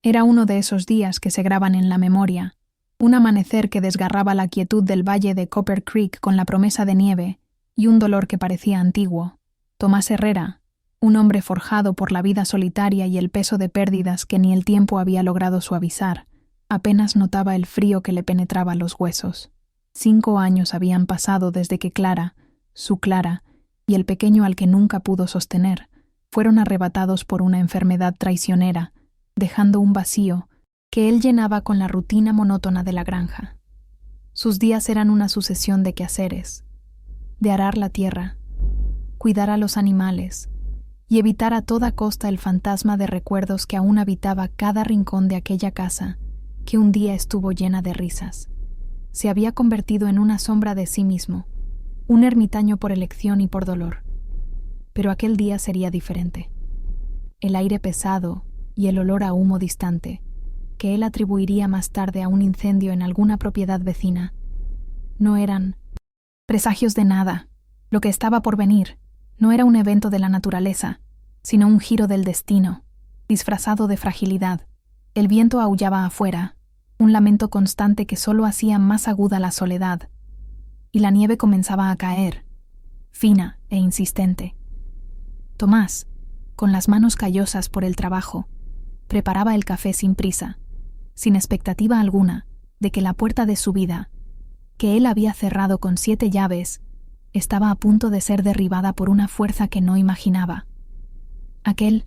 Era uno de esos días que se graban en la memoria, un amanecer que desgarraba la quietud del valle de Copper Creek con la promesa de nieve y un dolor que parecía antiguo. Tomás Herrera, un hombre forjado por la vida solitaria y el peso de pérdidas que ni el tiempo había logrado suavizar, apenas notaba el frío que le penetraba los huesos. 5 años habían pasado desde que Clara, su Clara, y el pequeño al que nunca pudo sostener, fueron arrebatados por una enfermedad traicionera, dejando un vacío que él llenaba con la rutina monótona de la granja. Sus días eran una sucesión de quehaceres, de arar la tierra, cuidar a los animales y evitar a toda costa el fantasma de recuerdos que aún habitaba cada rincón de aquella casa que un día estuvo llena de risas. Se había convertido en una sombra de sí mismo, un ermitaño por elección y por dolor. Pero aquel día sería diferente. El aire pesado y el olor a humo distante, que él atribuiría más tarde a un incendio en alguna propiedad vecina, no eran presagios de nada. Lo que estaba por venir no era un evento de la naturaleza, sino un giro del destino, disfrazado de fragilidad. El viento aullaba afuera, un lamento constante que solo hacía más aguda la soledad, y la nieve comenzaba a caer, fina e insistente. Tomás, con las manos callosas por el trabajo, preparaba el café sin prisa, sin expectativa alguna de que la puerta de su vida, que él había cerrado con 7 llaves, estaba a punto de ser derribada por una fuerza que no imaginaba. Aquel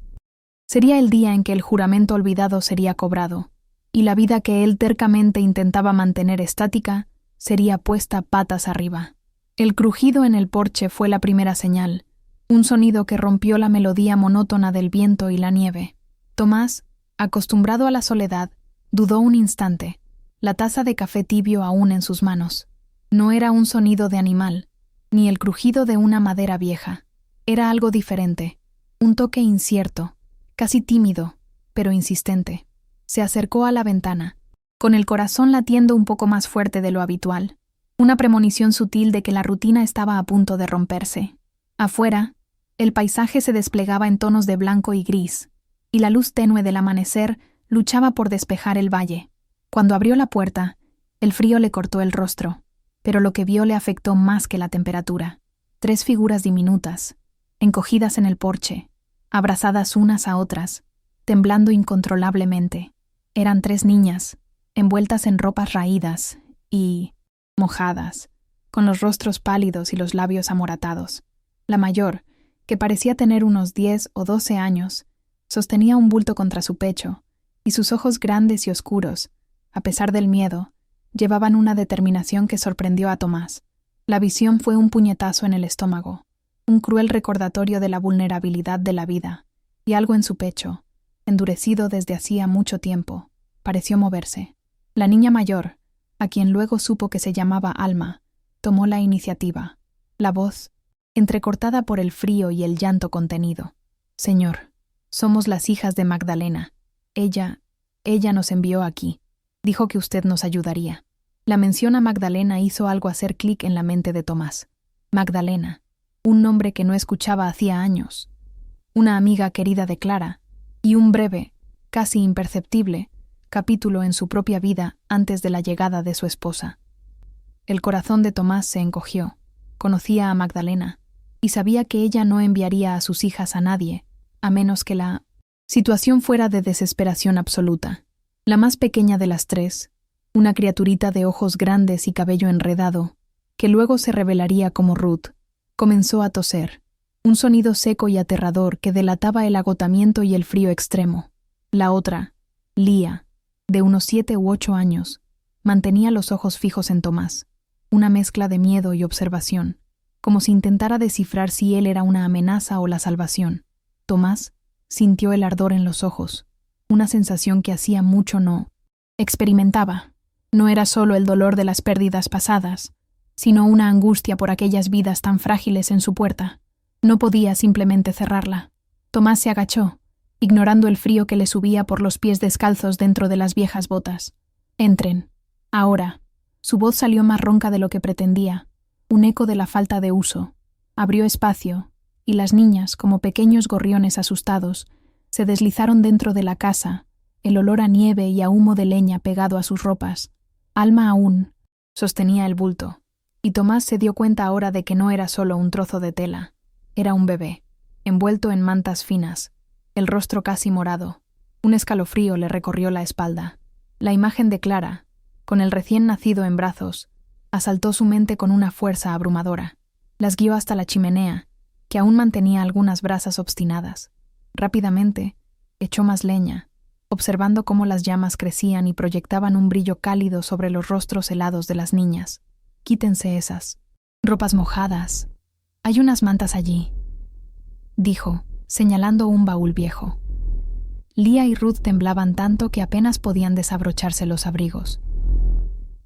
sería el día en que el juramento olvidado sería cobrado, y la vida que él tercamente intentaba mantener estática sería puesta patas arriba. El crujido en el porche fue la primera señal, un sonido que rompió la melodía monótona del viento y la nieve. Tomás, acostumbrado a la soledad, dudó un instante, la taza de café tibio aún en sus manos. No era un sonido de animal, ni el crujido de una madera vieja. Era algo diferente, un toque incierto, casi tímido, pero insistente. Se acercó a la ventana, con el corazón latiendo un poco más fuerte de lo habitual, una premonición sutil de que la rutina estaba a punto de romperse. Afuera, el paisaje se desplegaba en tonos de blanco y gris, y la luz tenue del amanecer luchaba por despejar el valle. Cuando abrió la puerta, el frío le cortó el rostro, pero lo que vio le afectó más que la temperatura. 3 figuras diminutas, encogidas en el porche, abrazadas unas a otras, temblando incontrolablemente. Eran 3 niñas, envueltas en ropas raídas y mojadas, con los rostros pálidos y los labios amoratados. La mayor, que parecía tener unos 10 o 12 años, sostenía un bulto contra su pecho, y sus ojos grandes y oscuros, a pesar del miedo, llevaban una determinación que sorprendió a Tomás. La visión fue un puñetazo en el estómago, un cruel recordatorio de la vulnerabilidad de la vida, y algo en su pecho, endurecido desde hacía mucho tiempo, pareció moverse. La niña mayor, a quien luego supo que se llamaba Alma, tomó la iniciativa, la voz entrecortada por el frío y el llanto contenido. «Señor, somos las hijas de Magdalena. Ella nos envió aquí. Dijo que usted nos ayudaría». La mención a Magdalena hizo algo hacer clic en la mente de Tomás. Magdalena, un nombre que no escuchaba hacía años. Una amiga querida de Clara, y un breve, casi imperceptible, capítulo en su propia vida antes de la llegada de su esposa. El corazón de Tomás se encogió. Conocía a Magdalena, y sabía que ella no enviaría a sus hijas a nadie, a menos que la situación fuera de desesperación absoluta. La más pequeña de las 3, una criaturita de ojos grandes y cabello enredado, que luego se revelaría como Ruth, comenzó a toser, un sonido seco y aterrador que delataba el agotamiento y el frío extremo. La otra, Lía, de unos 7 u 8 años, mantenía los ojos fijos en Tomás, una mezcla de miedo y observación, como si intentara descifrar si él era una amenaza o la salvación. Tomás sintió el ardor en los ojos, una sensación que hacía mucho no experimentaba. No era solo el dolor de las pérdidas pasadas, sino una angustia por aquellas vidas tan frágiles en su puerta. No podía simplemente cerrarla. Tomás se agachó, ignorando el frío que le subía por los pies descalzos dentro de las viejas botas. «Entren. Ahora». Su voz salió más ronca de lo que pretendía, un eco de la falta de uso. Abrió espacio, y las niñas, como pequeños gorriones asustados, se deslizaron dentro de la casa, el olor a nieve y a humo de leña pegado a sus ropas. Alma aún sostenía el bulto, y Tomás se dio cuenta ahora de que no era solo un trozo de tela, era un bebé, envuelto en mantas finas, el rostro casi morado. Un escalofrío le recorrió la espalda. La imagen de Clara, con el recién nacido en brazos, asaltó su mente con una fuerza abrumadora. Las guió hasta la chimenea, que aún mantenía algunas brasas obstinadas. Rápidamente, echó más leña, observando cómo las llamas crecían y proyectaban un brillo cálido sobre los rostros helados de las niñas. «Quítense esas ropas mojadas. Hay unas mantas allí», dijo, señalando un baúl viejo. Lía y Ruth temblaban tanto que apenas podían desabrocharse los abrigos.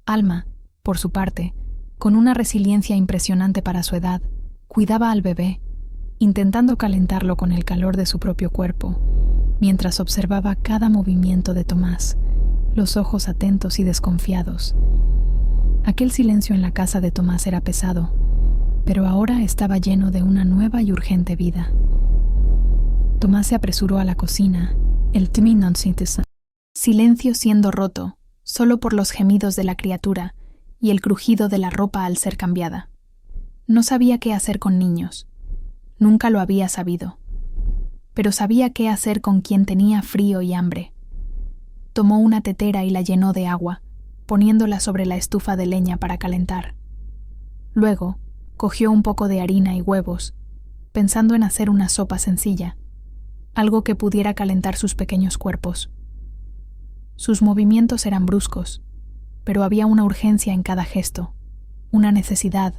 Alma, por su parte, con una resiliencia impresionante para su edad, cuidaba al bebé, intentando calentarlo con el calor de su propio cuerpo, mientras observaba cada movimiento de Tomás, los ojos atentos y desconfiados. Aquel silencio en la casa de Tomás era pesado, pero ahora estaba lleno de una nueva y urgente vida. Tomás se apresuró a la cocina, el silencio siendo roto, solo por los gemidos de la criatura y el crujido de la ropa al ser cambiada. No sabía qué hacer con niños. Nunca lo había sabido. Pero sabía qué hacer con quien tenía frío y hambre. Tomó una tetera y la llenó de agua, poniéndola sobre la estufa de leña para calentar. Luego, cogió un poco de harina y huevos, pensando en hacer una sopa sencilla, algo que pudiera calentar sus pequeños cuerpos. Sus movimientos eran bruscos, pero había una urgencia en cada gesto, una necesidad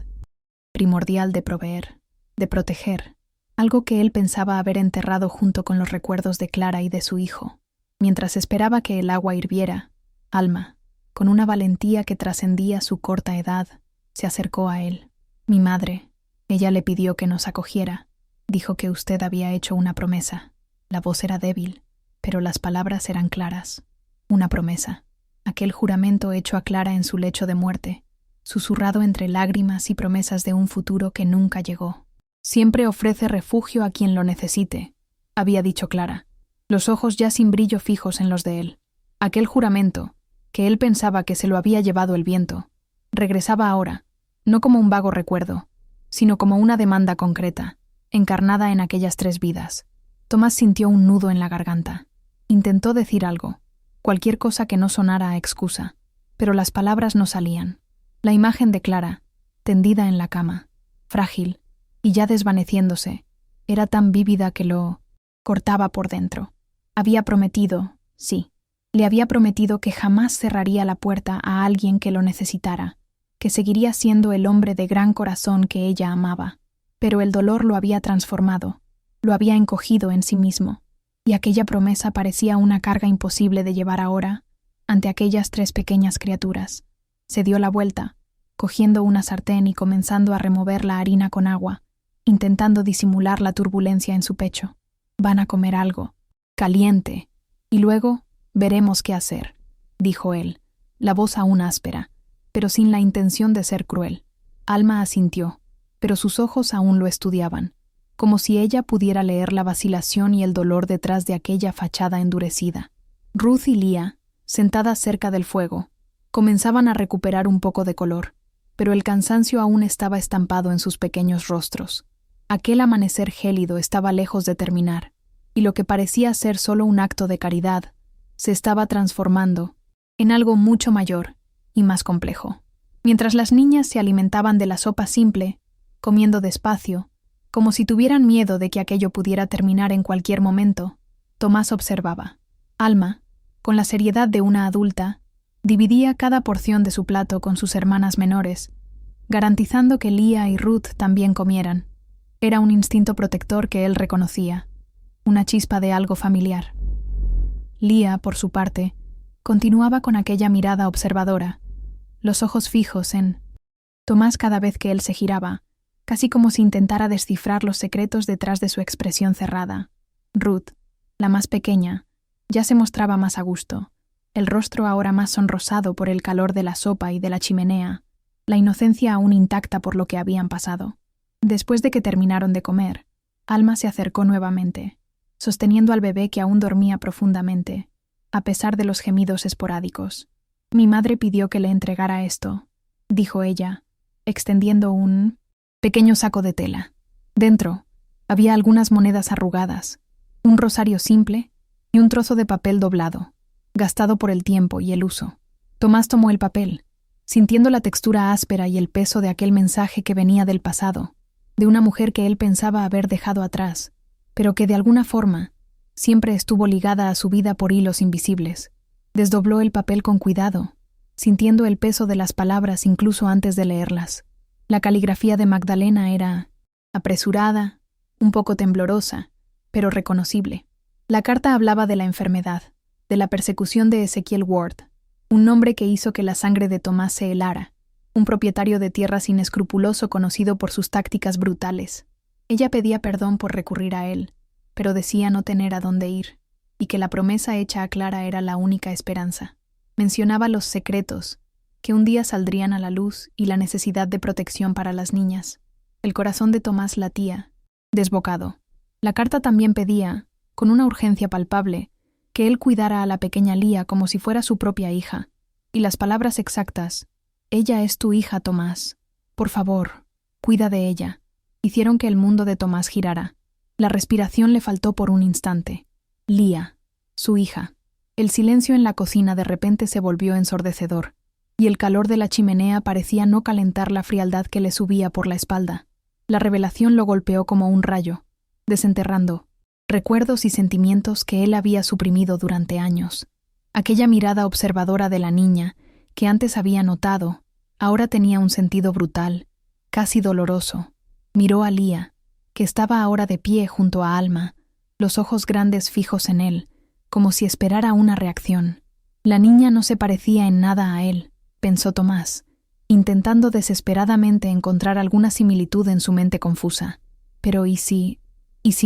primordial de proveer, de proteger, algo que él pensaba haber enterrado junto con los recuerdos de Clara y de su hijo. Mientras esperaba que el agua hirviera, Alma, con una valentía que trascendía su corta edad, se acercó a él. «Mi madre, ella le pidió que nos acogiera. Dijo que usted había hecho una promesa». La voz era débil, pero las palabras eran claras. Una promesa. Aquel juramento hecho a Clara en su lecho de muerte, susurrado entre lágrimas y promesas de un futuro que nunca llegó. «Siempre ofrece refugio a quien lo necesite», había dicho Clara, los ojos ya sin brillo fijos en los de él. Aquel juramento, que él pensaba que se lo había llevado el viento, regresaba ahora, no como un vago recuerdo, sino como una demanda concreta, encarnada en aquellas 3 vidas. Tomás sintió un nudo en la garganta. Intentó decir algo, cualquier cosa que no sonara a excusa, pero las palabras no salían. La imagen de Clara, tendida en la cama, frágil y ya desvaneciéndose, era tan vívida que lo cortaba por dentro. Había prometido, sí, le había prometido que jamás cerraría la puerta a alguien que lo necesitara, que seguiría siendo el hombre de gran corazón que ella amaba, pero el dolor lo había transformado, lo había encogido en sí mismo, y aquella promesa parecía una carga imposible de llevar ahora ante aquellas 3 pequeñas criaturas. Se dio la vuelta, cogiendo una sartén y comenzando a remover la harina con agua, intentando disimular la turbulencia en su pecho. «Van a comer algo, caliente, y luego veremos qué hacer», dijo él, la voz aún áspera, pero sin la intención de ser cruel. Alma asintió, pero sus ojos aún lo estudiaban, como si ella pudiera leer la vacilación y el dolor detrás de aquella fachada endurecida. Ruth y Lía, sentadas cerca del fuego, comenzaban a recuperar un poco de color, pero el cansancio aún estaba estampado en sus pequeños rostros. Aquel amanecer gélido estaba lejos de terminar, y lo que parecía ser solo un acto de caridad se estaba transformando en algo mucho mayor y más complejo. Mientras las niñas se alimentaban de la sopa simple, comiendo despacio, como si tuvieran miedo de que aquello pudiera terminar en cualquier momento, Tomás observaba. Alma, con la seriedad de una adulta, dividía cada porción de su plato con sus hermanas menores, garantizando que Lía y Ruth también comieran. Era un instinto protector que él reconocía, una chispa de algo familiar. Lía, por su parte, continuaba con aquella mirada observadora, los ojos fijos en Tomás cada vez que él se giraba, casi como si intentara descifrar los secretos detrás de su expresión cerrada. Ruth, la más pequeña, ya se mostraba más a gusto, el rostro ahora más sonrosado por el calor de la sopa y de la chimenea, la inocencia aún intacta por lo que habían pasado. Después de que terminaron de comer, Alma se acercó nuevamente, sosteniendo al bebé que aún dormía profundamente. a pesar de los gemidos esporádicos. Mi madre pidió que le entregara esto, dijo ella, extendiendo un pequeño saco de tela. Dentro había algunas monedas arrugadas, un rosario simple y un trozo de papel doblado, gastado por el tiempo y el uso. Tomás tomó el papel, sintiendo la textura áspera y el peso de aquel mensaje que venía del pasado, de una mujer que él pensaba haber dejado atrás, pero que de alguna forma siempre estuvo ligada a su vida por hilos invisibles. Desdobló el papel con cuidado, sintiendo el peso de las palabras incluso antes de leerlas. La caligrafía de Magdalena era apresurada, un poco temblorosa, pero reconocible. La carta hablaba de la enfermedad, de la persecución de Ezequiel Ward, un nombre que hizo que la sangre de Tomás se helara, un propietario de tierras inescrupuloso conocido por sus tácticas brutales. Ella pedía perdón por recurrir a él, pero decía no tener a dónde ir, y que la promesa hecha a Clara era la única esperanza. Mencionaba los secretos, que un día saldrían a la luz, y la necesidad de protección para las niñas. El corazón de Tomás latía, desbocado. La carta también pedía, con una urgencia palpable, que él cuidara a la pequeña Lía como si fuera su propia hija, y las palabras exactas, «Ella es tu hija, Tomás. Por favor, cuida de ella», hicieron que el mundo de Tomás girara. La respiración le faltó por un instante. Lía, su hija. El silencio en la cocina de repente se volvió ensordecedor, y el calor de la chimenea parecía no calentar la frialdad que le subía por la espalda. La revelación lo golpeó como un rayo, desenterrando recuerdos y sentimientos que él había suprimido durante años. Aquella mirada observadora de la niña, que antes había notado, ahora tenía un sentido brutal, casi doloroso. Miró a Lía, que estaba ahora de pie junto a Alma, los ojos grandes fijos en él, como si esperara una reacción. La niña no se parecía en nada a él, pensó Tomás, intentando desesperadamente encontrar alguna similitud en su mente confusa. Pero ¿y si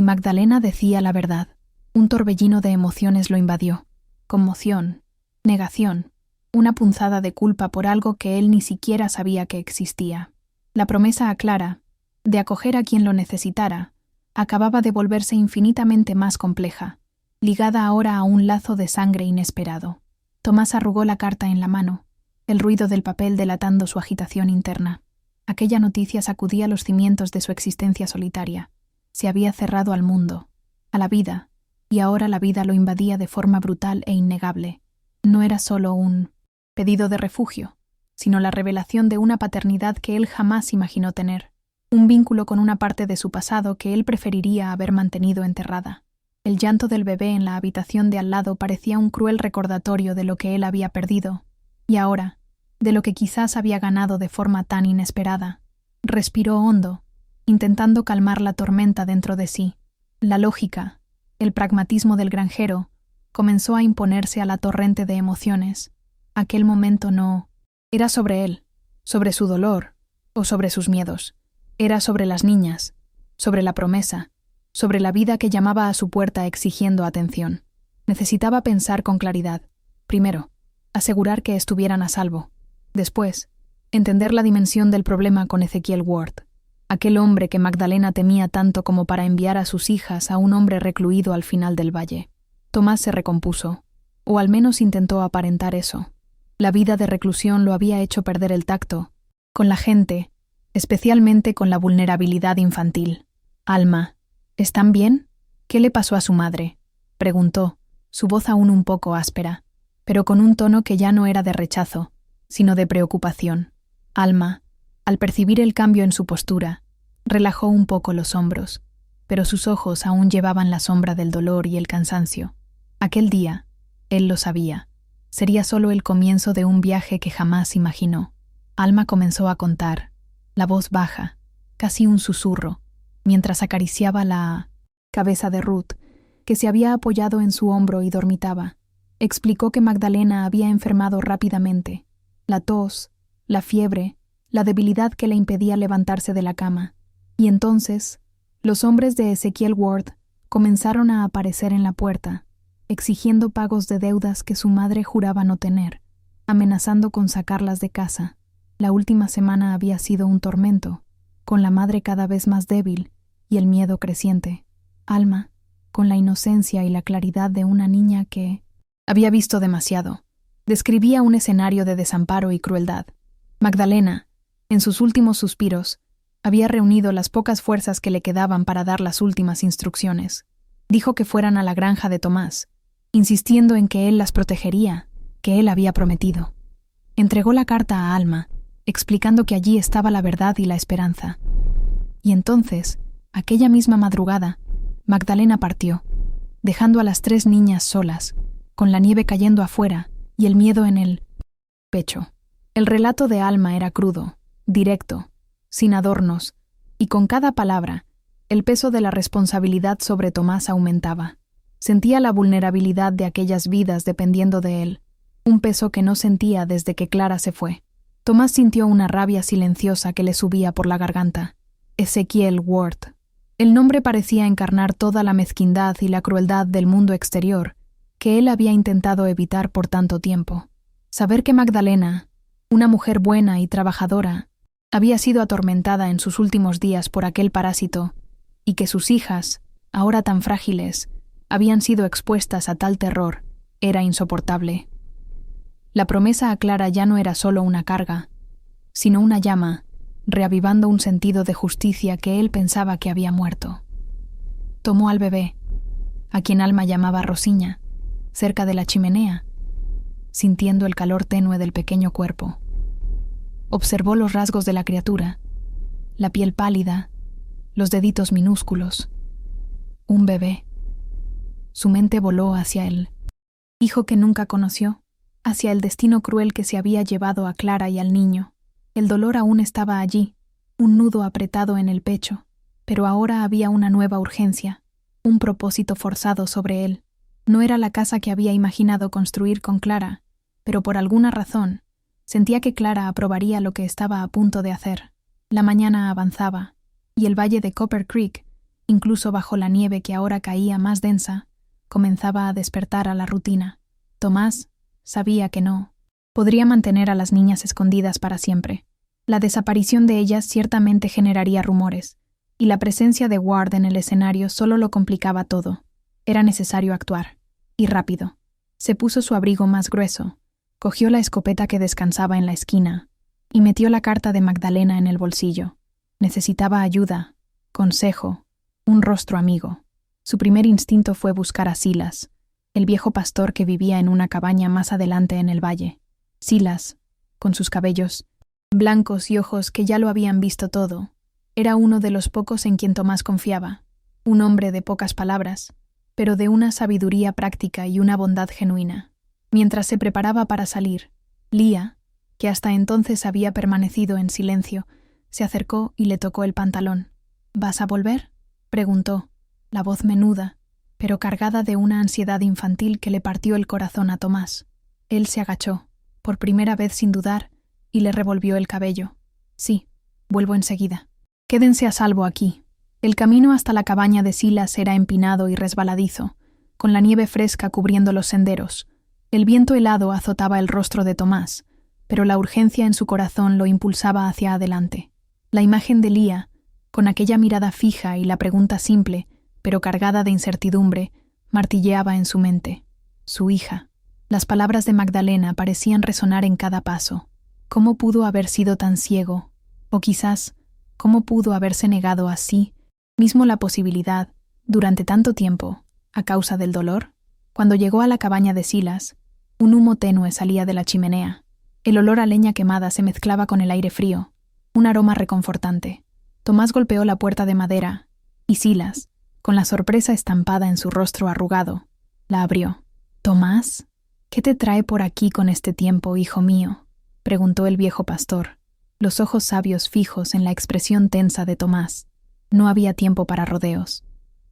Magdalena decía la verdad? Un torbellino de emociones lo invadió. Conmoción, negación, una punzada de culpa por algo que él ni siquiera sabía que existía. La promesa a Clara, de acoger a quien lo necesitara, acababa de volverse infinitamente más compleja, ligada ahora a un lazo de sangre inesperado. Tomás arrugó la carta en la mano, el ruido del papel delatando su agitación interna. Aquella noticia sacudía los cimientos de su existencia solitaria. Se había cerrado al mundo, a la vida, y ahora la vida lo invadía de forma brutal e innegable. No era solo un pedido de refugio, sino la revelación de una paternidad que él jamás imaginó tener, un vínculo con una parte de su pasado que él preferiría haber mantenido enterrada. El llanto del bebé en la habitación de al lado parecía un cruel recordatorio de lo que él había perdido, y ahora, de lo que quizás había ganado de forma tan inesperada. Respiró hondo, intentando calmar la tormenta dentro de sí. La lógica, el pragmatismo del granjero, comenzó a imponerse a la torrente de emociones. Aquel momento no era sobre él, sobre su dolor o sobre sus miedos. Era sobre las niñas, sobre la promesa, sobre la vida que llamaba a su puerta exigiendo atención. Necesitaba pensar con claridad. Primero, asegurar que estuvieran a salvo. Después, entender la dimensión del problema con Ezequiel Ward, aquel hombre que Magdalena temía tanto como para enviar a sus hijas a un hombre recluido al final del valle. Tomás se recompuso, o al menos intentó aparentar eso. La vida de reclusión lo había hecho perder el tacto con la gente, especialmente con la vulnerabilidad infantil. «Alma, ¿están bien? ¿Qué le pasó a su madre?», preguntó, su voz aún un poco áspera, pero con un tono que ya no era de rechazo, sino de preocupación. Alma, al percibir el cambio en su postura, relajó un poco los hombros, pero sus ojos aún llevaban la sombra del dolor y el cansancio. Aquel día, él lo sabía, sería solo el comienzo de un viaje que jamás imaginó. Alma comenzó a contar, la voz baja, casi un susurro, mientras acariciaba la cabeza de Ruth, que se había apoyado en su hombro y dormitaba. Explicó que Magdalena había enfermado rápidamente, la tos, la fiebre, la debilidad que le impedía levantarse de la cama. Y entonces, los hombres de Ezequiel Ward comenzaron a aparecer en la puerta, exigiendo pagos de deudas que su madre juraba no tener, amenazando con sacarlas de casa. La última semana había sido un tormento, con la madre cada vez más débil y el miedo creciente. Alma, con la inocencia y la claridad de una niña que Había visto demasiado. Describía un escenario de desamparo y crueldad. Magdalena, en sus últimos suspiros, había reunido las pocas fuerzas que le quedaban para dar las últimas instrucciones. Dijo que fueran a la granja de Tomás, insistiendo en que él las protegería, que él había prometido. Entregó la carta a Alma, explicando que allí estaba la verdad y la esperanza. Y entonces, aquella misma madrugada, Magdalena partió, dejando a las 3 niñas solas, con la nieve cayendo afuera y el miedo en el pecho. El relato de Alma era crudo, directo, sin adornos, y con cada palabra, el peso de la responsabilidad sobre Tomás aumentaba. Sentía la vulnerabilidad de aquellas vidas dependiendo de él, un peso que no sentía desde que Clara se fue. Tomás sintió una rabia silenciosa que le subía por la garganta. Ezequiel Ward. El nombre parecía encarnar toda la mezquindad y la crueldad del mundo exterior que él había intentado evitar por tanto tiempo. Saber que Magdalena, una mujer buena y trabajadora, había sido atormentada en sus últimos días por aquel parásito, y que sus hijas, ahora tan frágiles, habían sido expuestas a tal terror, era insoportable. La promesa a Clara ya no era solo una carga, sino una llama, reavivando un sentido de justicia que él pensaba que había muerto. Tomó al bebé, a quien Alma llamaba Rosiña, cerca de la chimenea, sintiendo el calor tenue del pequeño cuerpo. Observó los rasgos de la criatura, la piel pálida, los deditos minúsculos. Un bebé. Su mente voló hacia el hijo que nunca conoció, hacia el destino cruel que se había llevado a Clara y al niño. El dolor aún estaba allí, un nudo apretado en el pecho, pero ahora había una nueva urgencia, un propósito forzado sobre él. No era la casa que había imaginado construir con Clara, pero por alguna razón, sentía que Clara aprobaría lo que estaba a punto de hacer. La mañana avanzaba, y el valle de Copper Creek, incluso bajo la nieve que ahora caía más densa, comenzaba a despertar a la rutina. Tomás sabía que no podría mantener a las niñas escondidas para siempre. La desaparición de ellas ciertamente generaría rumores, y la presencia de Ward en el escenario solo lo complicaba todo. Era necesario actuar, y rápido. Se puso su abrigo más grueso, cogió la escopeta que descansaba en la esquina, y metió la carta de Magdalena en el bolsillo. Necesitaba ayuda, consejo, un rostro amigo. Su primer instinto fue buscar a Silas, el viejo pastor que vivía en una cabaña más adelante en el valle. Silas, con sus cabellos blancos y ojos que ya lo habían visto todo, era uno de los pocos en quien Tomás confiaba, un hombre de pocas palabras, pero de una sabiduría práctica y una bondad genuina. Mientras se preparaba para salir, Lía, que hasta entonces había permanecido en silencio, se acercó y le tocó el pantalón. «¿Vas a volver?», preguntó, la voz menuda, pero cargada de una ansiedad infantil que le partió el corazón a Tomás. Él se agachó, por primera vez sin dudar, y le revolvió el cabello. «Sí, vuelvo enseguida. Quédense a salvo aquí». El camino hasta la cabaña de Silas era empinado y resbaladizo, con la nieve fresca cubriendo los senderos. El viento helado azotaba el rostro de Tomás, pero la urgencia en su corazón lo impulsaba hacia adelante. La imagen de Lía, con aquella mirada fija y la pregunta simple, pero cargada de incertidumbre, martilleaba en su mente. Su hija. Las palabras de Magdalena parecían resonar en cada paso. ¿Cómo pudo haber sido tan ciego? O quizás, ¿cómo pudo haberse negado así mismo la posibilidad, durante tanto tiempo, a causa del dolor? Cuando llegó a la cabaña de Silas, un humo tenue salía de la chimenea. El olor a leña quemada se mezclaba con el aire frío, un aroma reconfortante. Tomás golpeó la puerta de madera, y Silas, con la sorpresa estampada en su rostro arrugado, la abrió. «¿Tomás? ¿Qué te trae por aquí con este tiempo, hijo mío?», preguntó el viejo pastor, los ojos sabios fijos en la expresión tensa de Tomás. No había tiempo para rodeos.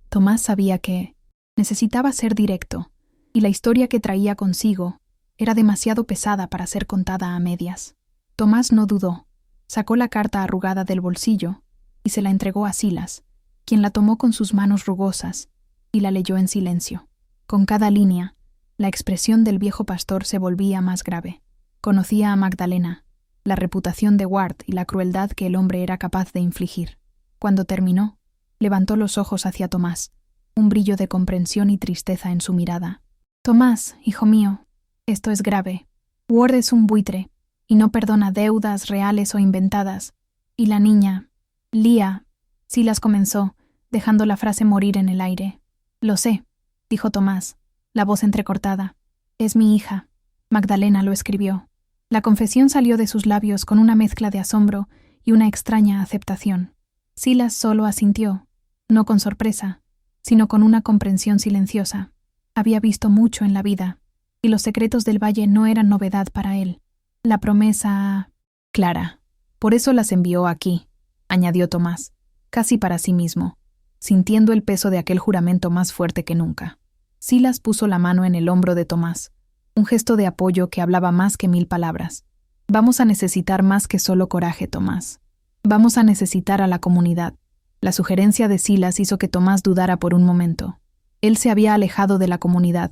Tomás sabía que necesitaba ser directo, y la historia que traía consigo era demasiado pesada para ser contada a medias. Tomás no dudó, sacó la carta arrugada del bolsillo y se la entregó a Silas, quien la tomó con sus manos rugosas y la leyó en silencio. Con cada línea, la expresión del viejo pastor se volvía más grave. Conocía a Magdalena, la reputación de Ward y la crueldad que el hombre era capaz de infligir. Cuando terminó, levantó los ojos hacia Tomás, un brillo de comprensión y tristeza en su mirada. Tomás, hijo mío, esto es grave. Ward es un buitre, y no perdona deudas reales o inventadas. Y la niña, Leah, Silas comenzó, dejando la frase morir en el aire. Lo sé, dijo Tomás, la voz entrecortada. Es mi hija. Magdalena lo escribió. La confesión salió de sus labios con una mezcla de asombro y una extraña aceptación. Silas solo asintió, no con sorpresa, sino con una comprensión silenciosa. Había visto mucho en la vida, y los secretos del valle no eran novedad para él. La promesa... Clara. Por eso las envió aquí, añadió Tomás, casi para sí mismo, sintiendo el peso de aquel juramento más fuerte que nunca. Silas puso la mano en el hombro de Tomás, un gesto de apoyo que hablaba más que 1000 palabras. Vamos a necesitar más que solo coraje, Tomás. Vamos a necesitar a la comunidad. La sugerencia de Silas hizo que Tomás dudara por un momento. Él se había alejado de la comunidad.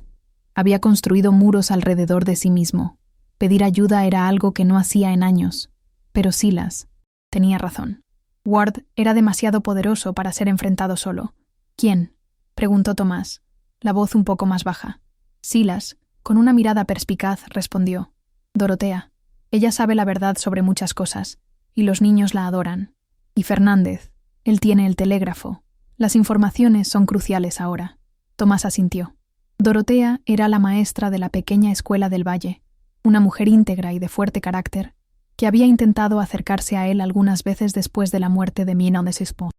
Había construido muros alrededor de sí mismo. Pedir ayuda era algo que no hacía en años. Pero Silas tenía razón. Ward era demasiado poderoso para ser enfrentado solo. ¿Quién?, preguntó Tomás, la voz un poco más baja. Silas, con una mirada perspicaz, respondió. Dorotea. Ella sabe la verdad sobre muchas cosas, y los niños la adoran. Y Fernández, él tiene el telégrafo. Las informaciones son cruciales ahora. Tomás asintió. Dorotea era la maestra de la pequeña escuela del Valle, una mujer íntegra y de fuerte carácter, que había intentado acercarse a él algunas veces después de la muerte de Mina de Sespon.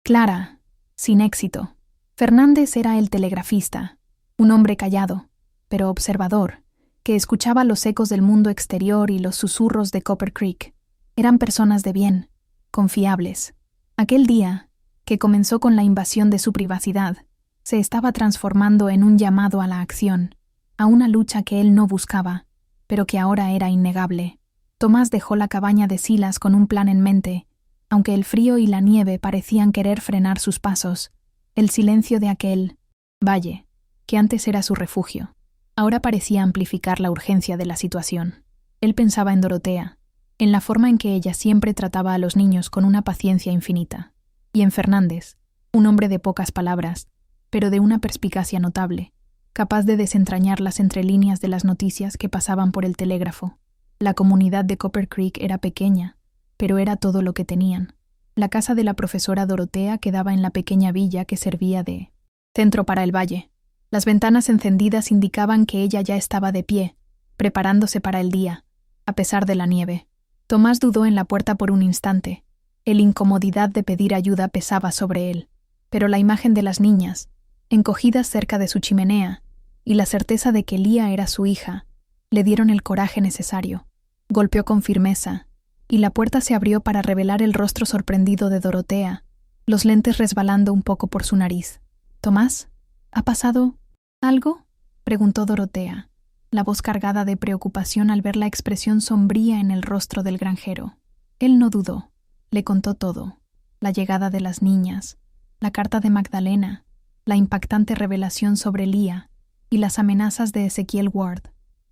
Clara, sin éxito. Fernández era el telegrafista, un hombre callado, pero observador, que escuchaba los ecos del mundo exterior y los susurros de Copper Creek. Eran personas de bien, confiables. Aquel día, que comenzó con la invasión de su privacidad, se estaba transformando en un llamado a la acción, a una lucha que él no buscaba, pero que ahora era innegable. Tomás dejó la cabaña de Silas con un plan en mente, aunque el frío y la nieve parecían querer frenar sus pasos. El silencio de aquel valle, que antes era su refugio, ahora parecía amplificar la urgencia de la situación. Él pensaba en Dorotea, en la forma en que ella siempre trataba a los niños con una paciencia infinita, y en Fernández, un hombre de pocas palabras, pero de una perspicacia notable, capaz de desentrañar las entrelíneas de las noticias que pasaban por el telégrafo. La comunidad de Copper Creek era pequeña, pero era todo lo que tenían. La casa de la profesora Dorotea quedaba en la pequeña villa que servía de centro para el valle. Las ventanas encendidas indicaban que ella ya estaba de pie, preparándose para el día, a pesar de la nieve. Tomás dudó en la puerta por un instante. La incomodidad de pedir ayuda pesaba sobre él, pero la imagen de las niñas, encogidas cerca de su chimenea, y la certeza de que Leah era su hija, le dieron el coraje necesario. Golpeó con firmeza, y la puerta se abrió para revelar el rostro sorprendido de Dorotea, los lentes resbalando un poco por su nariz. «¿Tomás? ¿Ha pasado algo?», preguntó Dorotea, la voz cargada de preocupación al ver la expresión sombría en el rostro del granjero. Él no dudó. Le contó todo: la llegada de las niñas, la carta de Magdalena, la impactante revelación sobre Leah y las amenazas de Ezequiel Ward.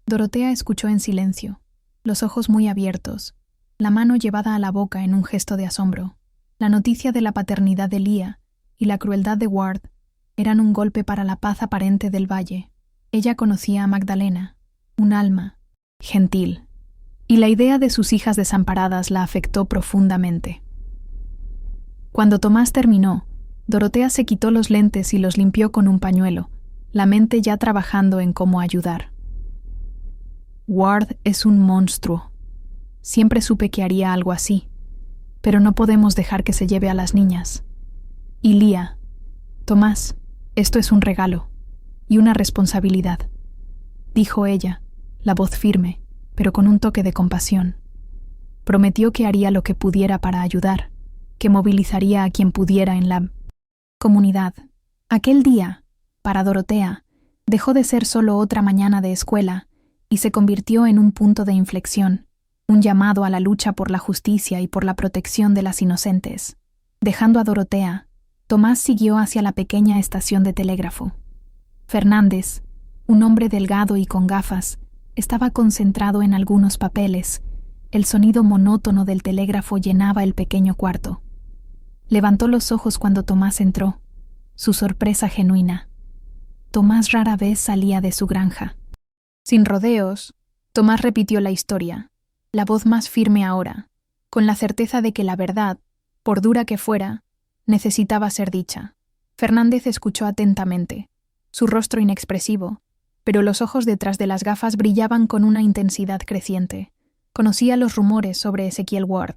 Dorotea escuchó en silencio, los ojos muy abiertos, la mano llevada a la boca en un gesto de asombro. La noticia de la paternidad de Leah y la crueldad de Ward eran un golpe para la paz aparente del valle. Ella conocía a Magdalena, un alma gentil, y la idea de sus hijas desamparadas la afectó profundamente. Cuando Tomás terminó, Dorotea se quitó los lentes y los limpió con un pañuelo, la mente ya trabajando en cómo ayudar. Ward es un monstruo. Siempre supe que haría algo así, pero no podemos dejar que se lleve a las niñas. Y Leah, Tomás, esto es un regalo y una responsabilidad, dijo ella, la voz firme, pero con un toque de compasión. Prometió que haría lo que pudiera para ayudar, que movilizaría a quien pudiera en la comunidad. Aquel día, para Dorotea, dejó de ser solo otra mañana de escuela y se convirtió en un punto de inflexión, un llamado a la lucha por la justicia y por la protección de las inocentes. Dejando a Dorotea, Tomás siguió hacia la pequeña estación de telégrafo. Fernández, un hombre delgado y con gafas, estaba concentrado en algunos papeles. El sonido monótono del telégrafo llenaba el pequeño cuarto. Levantó los ojos cuando Tomás entró, su sorpresa genuina. Tomás rara vez salía de su granja. Sin rodeos, Tomás repitió la historia, la voz más firme ahora, con la certeza de que la verdad, por dura que fuera, necesitaba ser dicha. Fernández escuchó atentamente, su rostro inexpresivo, pero los ojos detrás de las gafas brillaban con una intensidad creciente. Conocía los rumores sobre Ezequiel Ward,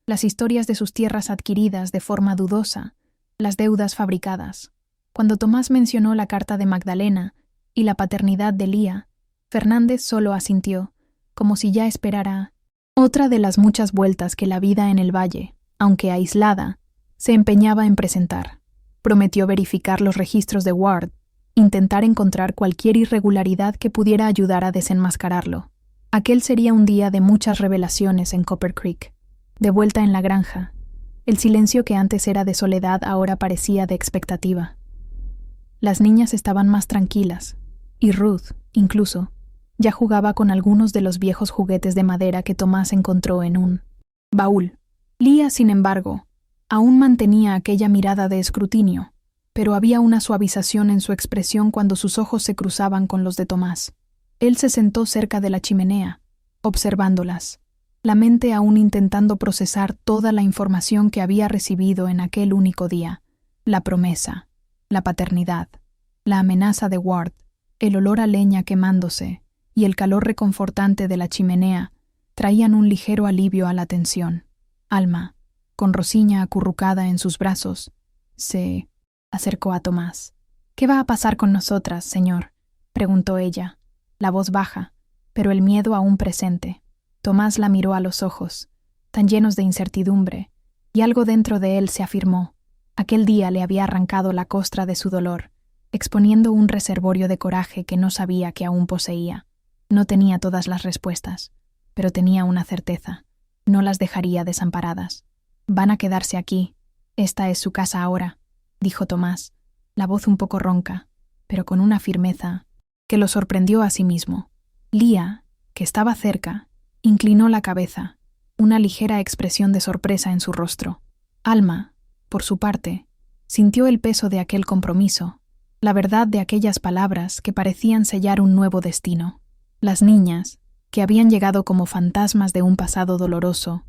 las historias de sus tierras adquiridas de forma dudosa, las deudas fabricadas. Cuando Tomás mencionó la carta de Magdalena y la paternidad de Lía, Fernández solo asintió, como si ya esperara otra de las muchas vueltas que la vida en el valle, aunque aislada, se empeñaba en presentar. Prometió verificar los registros de Ward, intentar encontrar cualquier irregularidad que pudiera ayudar a desenmascararlo. Aquel sería un día de muchas revelaciones en Copper Creek. De vuelta en la granja, el silencio que antes era de soledad ahora parecía de expectativa. Las niñas estaban más tranquilas, y Ruth, incluso, ya jugaba con algunos de los viejos juguetes de madera que Tomás encontró en un baúl. Lía, sin embargo, aún mantenía aquella mirada de escrutinio, pero había una suavización en su expresión cuando sus ojos se cruzaban con los de Tomás. Él se sentó cerca de la chimenea, observándolas, la mente aún intentando procesar toda la información que había recibido en aquel único día: la promesa, la paternidad, la amenaza de Ward, el olor a leña quemándose y el calor reconfortante de la chimenea traían un ligero alivio a la tensión. Alma, con Rosiña acurrucada en sus brazos, se acercó a Tomás. «¿Qué va a pasar con nosotras, señor?», preguntó ella, la voz baja, pero el miedo aún presente. Tomás la miró a los ojos, tan llenos de incertidumbre, y algo dentro de él se afirmó. Aquel día le había arrancado la costra de su dolor, exponiendo un reservorio de coraje que no sabía que aún poseía. No tenía todas las respuestas, pero tenía una certeza: no las dejaría desamparadas. «Van a quedarse aquí. Esta es su casa ahora», dijo Tomás, la voz un poco ronca, pero con una firmeza que lo sorprendió a sí mismo. Lía, que estaba cerca, inclinó la cabeza, una ligera expresión de sorpresa en su rostro. Alma, por su parte, sintió el peso de aquel compromiso, la verdad de aquellas palabras que parecían sellar un nuevo destino. Las niñas, que habían llegado como fantasmas de un pasado doloroso,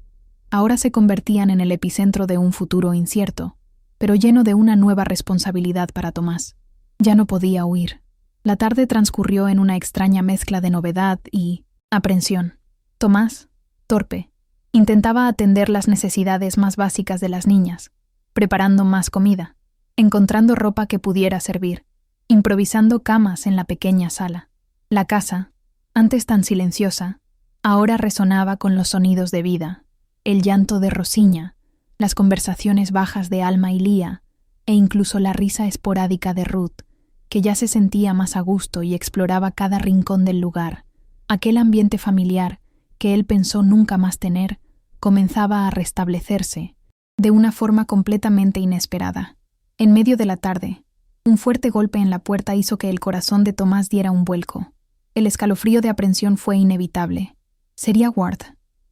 ahora se convertían en el epicentro de un futuro incierto, pero lleno de una nueva responsabilidad para Tomás. Ya no podía huir. La tarde transcurrió en una extraña mezcla de novedad y aprensión. Tomás, torpe, intentaba atender las necesidades más básicas de las niñas, preparando más comida, encontrando ropa que pudiera servir, improvisando camas en la pequeña sala. La casa, antes tan silenciosa, ahora resonaba con los sonidos de vida, el llanto de Rosiña, las conversaciones bajas de Alma y Lía, e incluso la risa esporádica de Ruth, que ya se sentía más a gusto y exploraba cada rincón del lugar. Aquel ambiente familiar, que él pensó nunca más tener, comenzaba a restablecerse, de una forma completamente inesperada. En medio de la tarde, un fuerte golpe en la puerta hizo que el corazón de Tomás diera un vuelco. El escalofrío de aprensión fue inevitable. Sería Ward.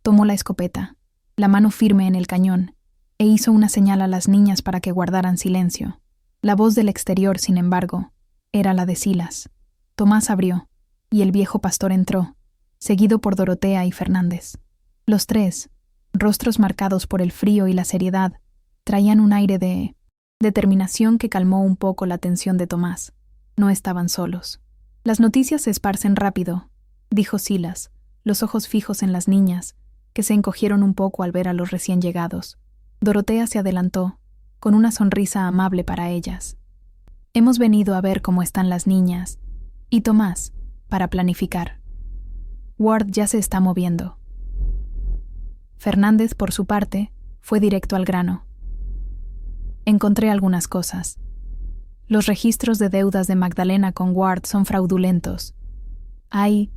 Tomó la escopeta, la mano firme en el cañón, e hizo una señal a las niñas para que guardaran silencio. La voz del exterior, sin embargo, era la de Silas. Tomás abrió, y el viejo pastor entró, seguido por Dorotea y Fernández. Los tres, rostros marcados por el frío y la seriedad, traían un aire de determinación que calmó un poco la tensión de Tomás. No estaban solos. «Las noticias se esparcen rápido», dijo Silas, los ojos fijos en las niñas, que se encogieron un poco al ver a los recién llegados. Dorotea se adelantó, con una sonrisa amable para ellas. «Hemos venido a ver cómo están las niñas, y Tomás, para planificar. Ward ya se está moviendo». Fernández, por su parte, fue directo al grano. «Encontré algunas cosas. Los registros de deudas de Magdalena con Ward son fraudulentos. Hay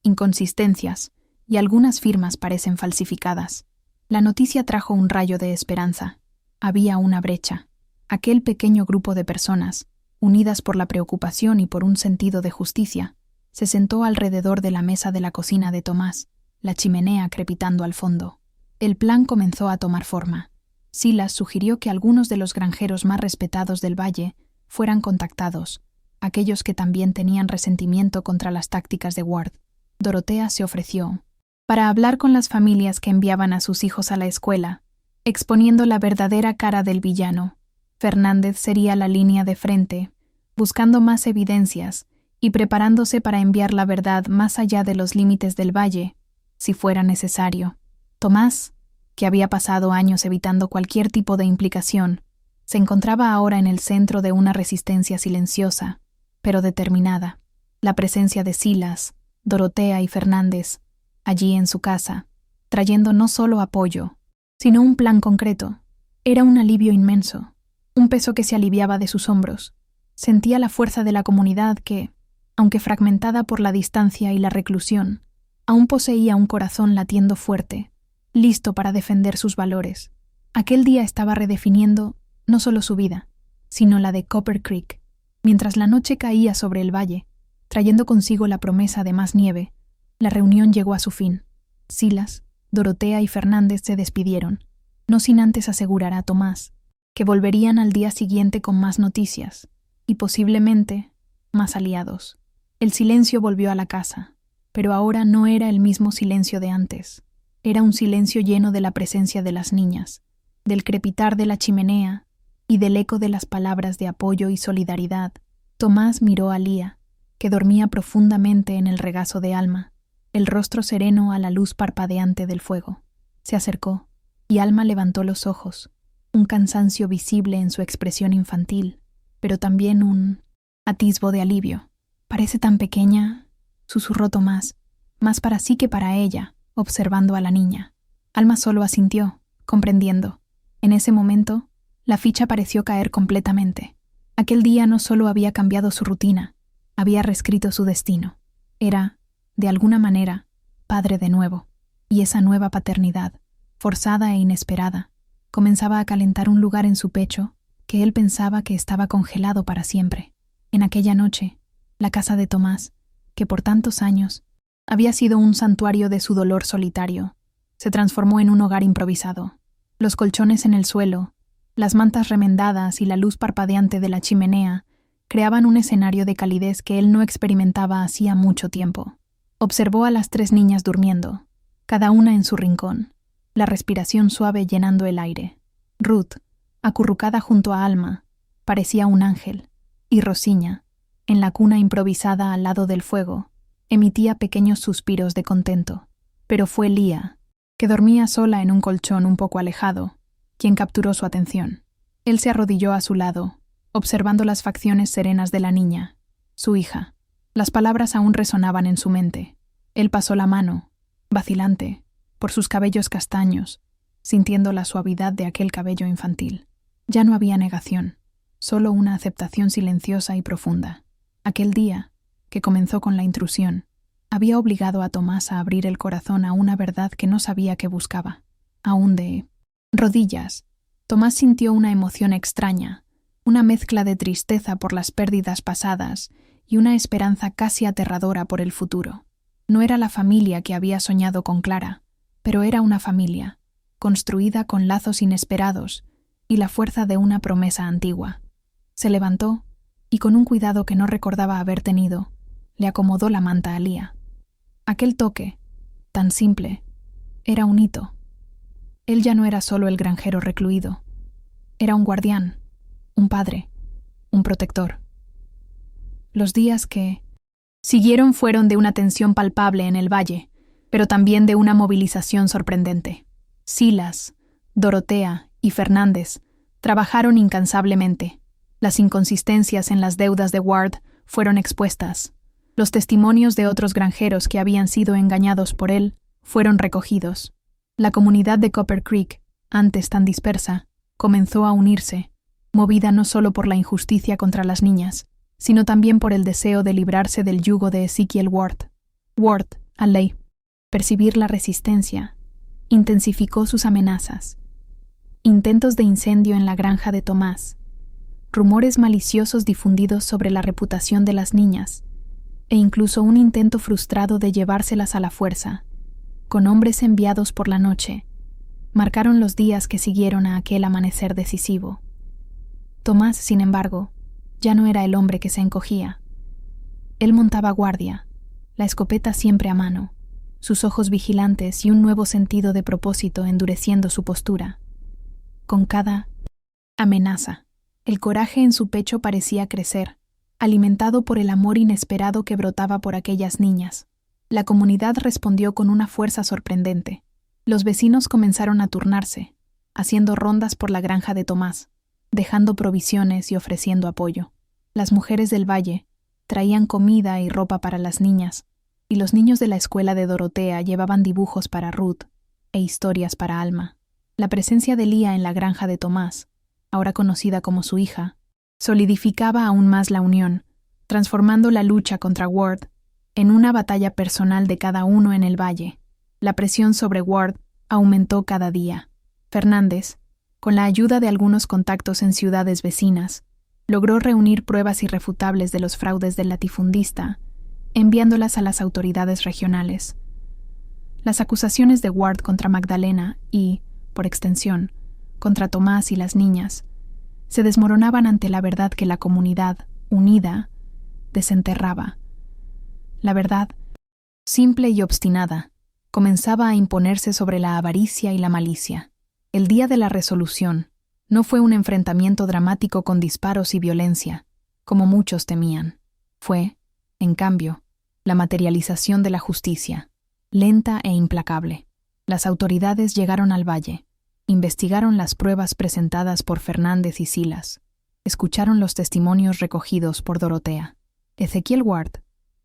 inconsistencias y algunas firmas parecen falsificadas». La noticia trajo un rayo de esperanza. Había una brecha. Aquel pequeño grupo de personas, unidas por la preocupación y por un sentido de justicia, se sentó alrededor de la mesa de la cocina de Tomás, la chimenea crepitando al fondo. El plan comenzó a tomar forma. Silas sugirió que algunos de los granjeros más respetados del valle fueran contactados, aquellos que también tenían resentimiento contra las tácticas de Ward. Dorotea se ofreció para hablar con las familias que enviaban a sus hijos a la escuela, exponiendo la verdadera cara del villano. Fernández sería la línea de frente, buscando más evidencias y preparándose para enviar la verdad más allá de los límites del valle, si fuera necesario. Tomás, que había pasado años evitando cualquier tipo de implicación, se encontraba ahora en el centro de una resistencia silenciosa, pero determinada. La presencia de Silas, Dorotea y Fernández, allí en su casa, trayendo no solo apoyo, sino un plan concreto, era un alivio inmenso, un peso que se aliviaba de sus hombros. Sentía la fuerza de la comunidad que, aunque fragmentada por la distancia y la reclusión, aún poseía un corazón latiendo fuerte, listo para defender sus valores. Aquel día estaba redefiniendo no solo su vida, sino la de Copper Creek. Mientras la noche caía sobre el valle, trayendo consigo la promesa de más nieve, la reunión llegó a su fin. Silas, Dorotea y Fernández se despidieron, no sin antes asegurar a Tomás que volverían al día siguiente con más noticias y posiblemente más aliados. El silencio volvió a la casa, pero ahora no era el mismo silencio de antes. Era un silencio lleno de la presencia de las niñas, del crepitar de la chimenea y del eco de las palabras de apoyo y solidaridad. Tomás miró a Lía, que dormía profundamente en el regazo de Alma, el rostro sereno a la luz parpadeante del fuego. Se acercó, y Alma levantó los ojos, un cansancio visible en su expresión infantil, pero también un atisbo de alivio. «Parece tan pequeña», susurró Tomás, más para sí que para ella, observando a la niña. Alma solo asintió, comprendiendo. En ese momento, la ficha pareció caer completamente. Aquel día no solo había cambiado su rutina, había reescrito su destino. Era, de alguna manera, padre de nuevo, y esa nueva paternidad, forzada e inesperada, comenzaba a calentar un lugar en su pecho que él pensaba que estaba congelado para siempre. En aquella noche, la casa de Tomás, que por tantos años había sido un santuario de su dolor solitario, se transformó en un hogar improvisado. Los colchones en el suelo, las mantas remendadas y la luz parpadeante de la chimenea creaban un escenario de calidez que él no experimentaba hacía mucho tiempo. Observó a las 3 niñas durmiendo, cada una en su rincón, la respiración suave llenando el aire. Ruth, acurrucada junto a Alma, parecía un ángel, y Rosiña, en la cuna improvisada al lado del fuego, emitía pequeños suspiros de contento. Pero fue Lía, que dormía sola en un colchón un poco alejado, quien capturó su atención. Él se arrodilló a su lado, observando las facciones serenas de la niña, su hija. Las palabras aún resonaban en su mente. Él pasó la mano, vacilante, por sus cabellos castaños, sintiendo la suavidad de aquel cabello infantil. Ya no había negación, solo una aceptación silenciosa y profunda. Aquel día, que comenzó con la intrusión, había obligado a Tomás a abrir el corazón a una verdad que no sabía que buscaba. Aún de rodillas, Tomás sintió una emoción extraña, una mezcla de tristeza por las pérdidas pasadas y una esperanza casi aterradora por el futuro. No era la familia que había soñado con Clara, pero era una familia, construida con lazos inesperados y la fuerza de una promesa antigua. Se levantó y, con un cuidado que no recordaba haber tenido, le acomodó la manta a Lía. Aquel toque, tan simple, era un hito. Él ya no era solo el granjero recluido. Era un guardián, un padre, un protector. Los días que siguieron fueron de una tensión palpable en el valle, pero también de una movilización sorprendente. Silas, Dorotea y Fernández trabajaron incansablemente. Las inconsistencias en las deudas de Ward fueron expuestas. Los testimonios de otros granjeros que habían sido engañados por él fueron recogidos. La comunidad de Copper Creek, antes tan dispersa, comenzó a unirse, movida no solo por la injusticia contra las niñas, sino también por el deseo de librarse del yugo de Ezekiel Ward. Ward, al ley, percibir la resistencia, intensificó sus amenazas. Intentos de incendio en la granja de Tomás, rumores maliciosos difundidos sobre la reputación de las niñas, e incluso un intento frustrado de llevárselas a la fuerza, con hombres enviados por la noche, marcaron los días que siguieron a aquel amanecer decisivo. Tomás, sin embargo, Ya no era el hombre que se encogía. Él montaba guardia, la escopeta siempre a mano, sus ojos vigilantes y un nuevo sentido de propósito endureciendo su postura. Con cada amenaza, el coraje en su pecho parecía crecer, alimentado por el amor inesperado que brotaba por aquellas niñas. La comunidad respondió con una fuerza sorprendente. Los vecinos comenzaron a turnarse, haciendo rondas por la granja de Tomás, dejando provisiones y ofreciendo apoyo. Las mujeres del valle traían comida y ropa para las niñas, y los niños de la escuela de Dorotea llevaban dibujos para Ruth e historias para Alma. La presencia de Lía en la granja de Tomás, ahora conocida como su hija, solidificaba aún más la unión, transformando la lucha contra Ward en una batalla personal de cada uno en el valle. La presión sobre Ward aumentó cada día. Fernández, con la ayuda de algunos contactos en ciudades vecinas, logró reunir pruebas irrefutables de los fraudes del latifundista, enviándolas a las autoridades regionales. Las acusaciones de Ward contra Magdalena y, por extensión, contra Tomás y las niñas, se desmoronaban ante la verdad que la comunidad, unida, desenterraba. La verdad, simple y obstinada, comenzaba a imponerse sobre la avaricia y la malicia. El día de la resolución no fue un enfrentamiento dramático con disparos y violencia, como muchos temían. Fue, en cambio, la materialización de la justicia, lenta e implacable. Las autoridades llegaron al valle, investigaron las pruebas presentadas por Fernández y Silas, escucharon los testimonios recogidos por Dorotea. Ezequiel Ward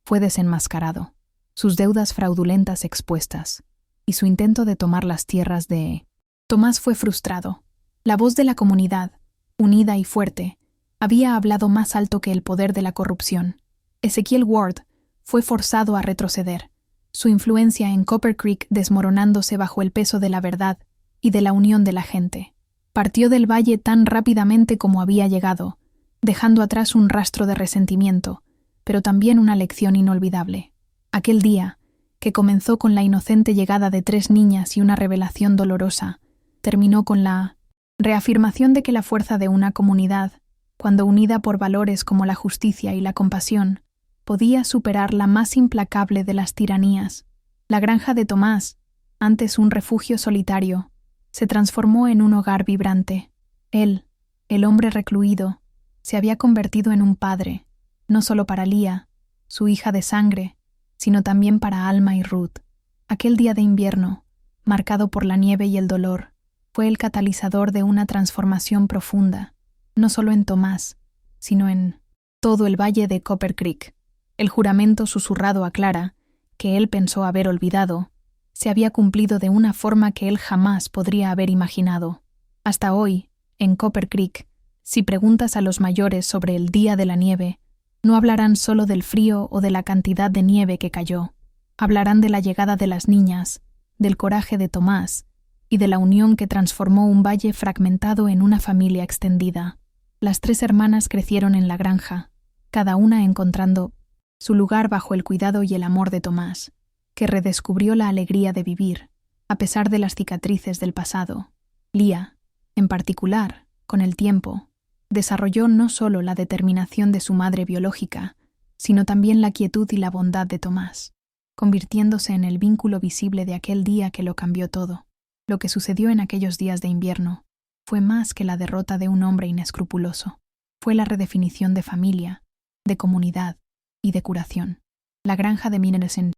fue desenmascarado, sus deudas fraudulentas expuestas, y su intento de tomar las tierras de Tomás fue frustrado. La voz de la comunidad, unida y fuerte, había hablado más alto que el poder de la corrupción. Ezequiel Ward fue forzado a retroceder, su influencia en Copper Creek desmoronándose bajo el peso de la verdad y de la unión de la gente. Partió del valle tan rápidamente como había llegado, dejando atrás un rastro de resentimiento, pero también una lección inolvidable. Aquel día, que comenzó con la inocente llegada de 3 niñas y una revelación dolorosa, terminó con la reafirmación de que la fuerza de una comunidad, cuando unida por valores como la justicia y la compasión, podía superar la más implacable de las tiranías. La granja de Tomás, antes un refugio solitario, se transformó en un hogar vibrante. Él, el hombre recluido, se había convertido en un padre, no solo para Lía, su hija de sangre, sino también para Alma y Ruth. Aquel día de invierno, marcado por la nieve y el dolor, fue el catalizador de una transformación profunda, no solo en Tomás, sino en todo el valle de Copper Creek. El juramento susurrado a Clara, que él pensó haber olvidado, se había cumplido de una forma que él jamás podría haber imaginado. Hasta hoy, en Copper Creek, si preguntas a los mayores sobre el día de la nieve, no hablarán solo del frío o de la cantidad de nieve que cayó. Hablarán de la llegada de las niñas, del coraje de Tomás y de la unión que transformó un valle fragmentado en una familia extendida. Las 3 hermanas crecieron en la granja, cada una encontrando su lugar bajo el cuidado y el amor de Tomás, que redescubrió la alegría de vivir, a pesar de las cicatrices del pasado. Lía, en particular, con el tiempo, desarrolló no solo la determinación de su madre biológica, sino también la quietud y la bondad de Tomás, convirtiéndose en el vínculo visible de aquel día que lo cambió todo. Lo que sucedió en aquellos días de invierno fue más que la derrota de un hombre inescrupuloso. Fue la redefinición de familia, de comunidad y de curación. La granja de Minersen.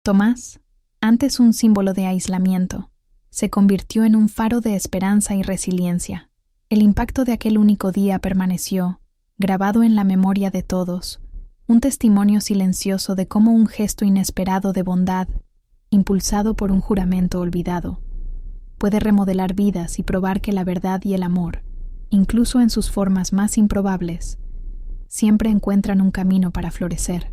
Tomás, antes un símbolo de aislamiento, se convirtió en un faro de esperanza y resiliencia. El impacto de aquel único día permaneció, grabado en la memoria de todos, un testimonio silencioso de cómo un gesto inesperado de bondad, impulsado por un juramento olvidado, puede remodelar vidas y probar que la verdad y el amor, incluso en sus formas más improbables, siempre encuentran un camino para florecer.